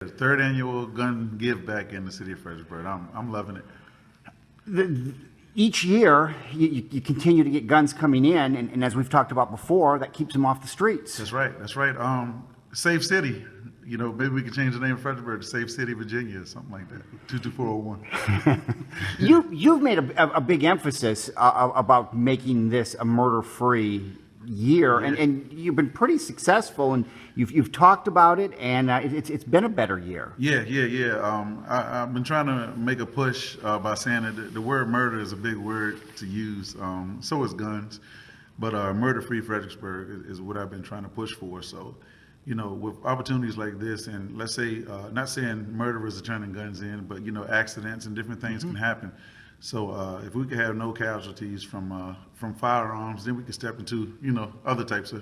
The third annual gun give back in the city of Fredericksburg. I'm loving it. Each year, you continue to get guns coming in, and as we've talked about before, that keeps them off the streets. That's right. That's right. Safe City. You know, maybe we could change the name of Fredericksburg to Safe City, Virginia, or something like that. 22401. You've made a big emphasis about making this a murder-free year, Yeah. and you've been pretty successful, and you've talked about it, and it's been a better year. Yeah. I've been trying to make a push by saying that the word murder is a big word to use. So is guns, but murder-free Fredericksburg is what I've been trying to push for. So, you know, with opportunities like this, and let's say, not saying murderers are turning guns in, but you know, accidents and different things can happen. So if we could have no casualties from firearms, then we could step into, you know, other types of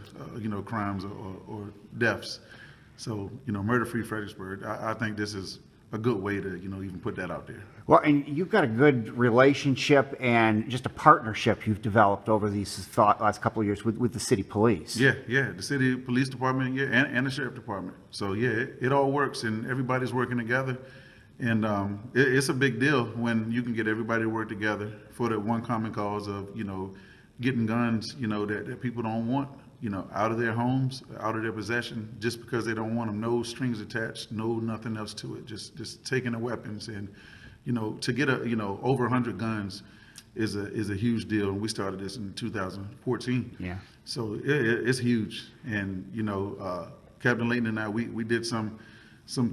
crimes or deaths. So, you know, murder-free Fredericksburg. I think this is a good way to, you know, even put that out there. Well, and you've got a good relationship and just a partnership you've developed over these last couple of years with the city police. Yeah, the city police department, yeah, and the sheriff department. So yeah, it all works, and everybody's working together. And it's a big deal when you can get everybody to work together for that one common cause of, you know, getting guns, you know, that people don't want, you know, out of their homes, out of their possession, just because they don't want them. No strings attached, no nothing else to it. Just taking the weapons, and, you know, to get over 100 guns is a huge deal. And we started this in 2014. Yeah. So it's huge. And, you know, Captain Layton and I, we did some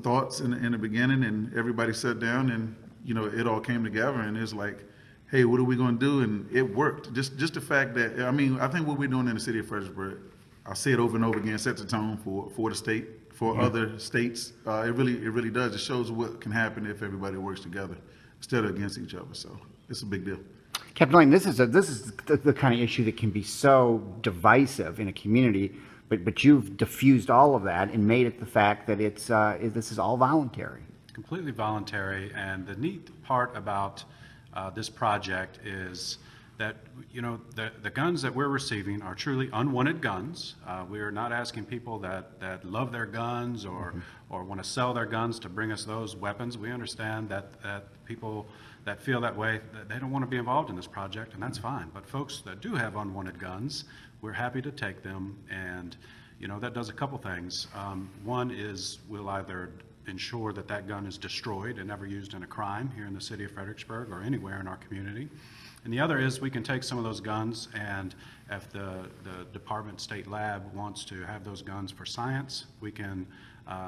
thoughts in the beginning, and everybody sat down, and, you know, it all came together, and it's like, hey, what are we going to do? And it worked. Just the fact that, I mean, I think what we're doing in the city of Fredericksburg, I'll say it over and over again, sets the tone for the state, for other states. It really does. It shows what can happen if everybody works together instead of against each other. So it's a big deal. Captain Layton, this is the kind of issue that can be so divisive in a community, but you've diffused all of that and made it the fact that this is all voluntary. Completely voluntary, and the neat part about this project is that, you know, the guns that we're receiving are truly unwanted guns. We are not asking people that love their guns or want to sell their guns to bring us those weapons. We understand that people that feel that way, that they don't want to be involved in this project, and that's fine. But folks that do have unwanted guns, we're happy to take them, and, you know, that does a couple things. One is we'll either ensure that gun is destroyed and never used in a crime here in the city of Fredericksburg or anywhere in our community. And the other is we can take some of those guns, and if the department state lab wants to have those guns for science, we can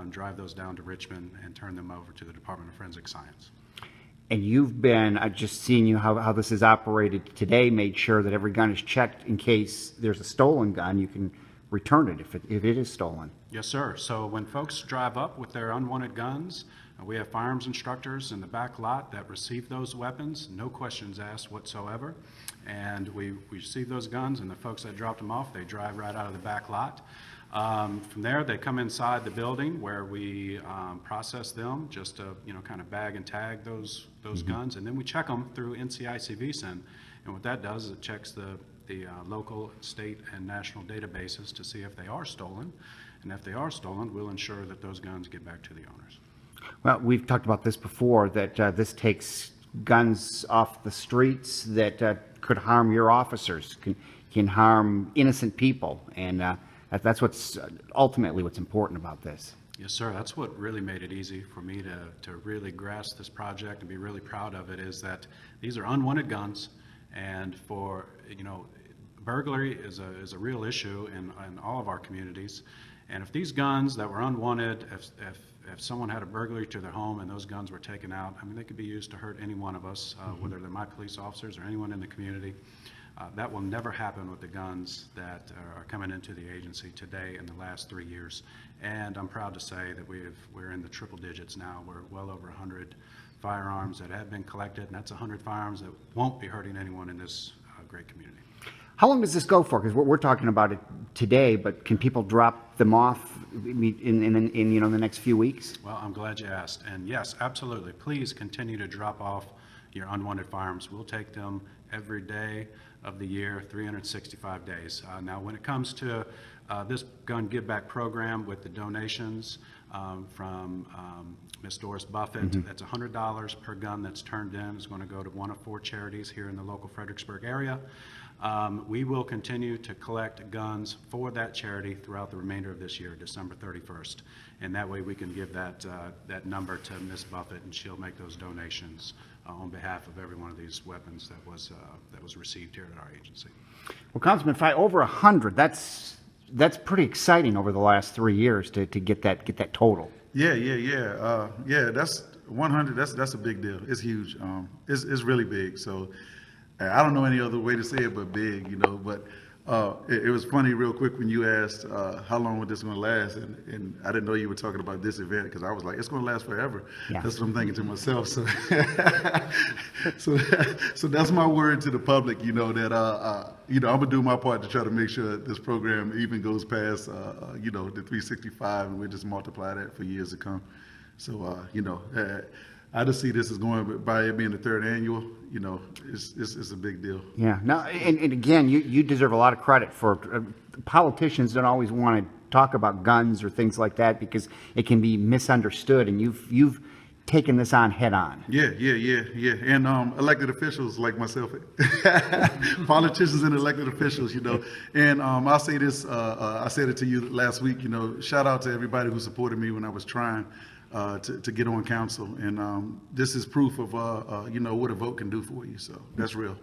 drive those down to Richmond and turn them over to the Department of Forensic Science. And you've been, just seeing you how this is operated today, made sure that every gun is checked in case there's a stolen gun. You can return it if it is stolen. Yes, sir. So when folks drive up with their unwanted guns, we have firearms instructors in the back lot that receive those weapons, no questions asked whatsoever. And we receive those guns, and the folks that dropped them off, they drive right out of the back lot. From there, they come inside the building where we process them, just to, you know, kind of bag and tag those guns, and then we check them through NCIC VCIN. And what that does is it checks the local, state, and national databases to see if they are stolen. And if they are stolen, we'll ensure that those guns get back to the owners. Well, we've talked about this before, that this takes guns off the streets that could harm your officers, can harm innocent people, and that's what's ultimately what's important about this. Yes, sir. That's what really made it easy for me to really grasp this project and be really proud of it, is that these are unwanted guns, and for, you know, burglary is a real issue in all of our communities. And if these guns that were unwanted, if someone had a burglary to their home and those guns were taken out, I mean, they could be used to hurt any one of us, whether they're my police officers or anyone in the community. That will never happen with the guns that are coming into the agency today in the last 3 years. And I'm proud to say that we're in the triple digits now. We're well over 100 firearms that have been collected, and that's 100 firearms that won't be hurting anyone in this great community. How long does this go for? Because we're talking about it today, but can people drop them off in you know, the next few weeks? Well, I'm glad you asked. And yes, absolutely. Please continue to drop off your unwanted firearms. We'll take them every day of the year, 365 days. Now, when it comes to this gun give back program with the donations, from Ms. Doris Buffett. That's $100 per gun that's turned in. It's going to go to one of 4 charities here in the local Fredericksburg area. We will continue to collect guns for that charity throughout the remainder of this year, December 31st. And that way we can give that number to Ms. Buffett, and she'll make those donations on behalf of every one of these weapons that was received here at our agency. Well, Councilman Frye, over 100, that's pretty exciting over the last 3 years to get that total. Yeah. That's 100. That's a big deal. It's huge. It's really big. So I don't know any other way to say it but big, you know. But it was funny, real quick, when you asked how long was this going to last, and I didn't know you were talking about this event, because I was like, it's going to last forever. Yeah. That's what I'm thinking to myself. So, so that's my word to the public, you know, that you know, I'm gonna do my part to try to make sure this program even goes past you know, the 365, and we'll just multiply that for years to come. So you know, I just see this as going, by it being the 3rd annual, you know, it's a big deal. Yeah. Now, and again, you deserve a lot of credit for politicians don't always want to talk about guns or things like that because it can be misunderstood, and you've taken this on head on. Yeah. And elected officials like myself, politicians and elected officials, you know. And I'll say this, I said it to you last week, you know, shout out to everybody who supported me when I was trying to get on council. And this is proof of, you know, what a vote can do for you. So that's real.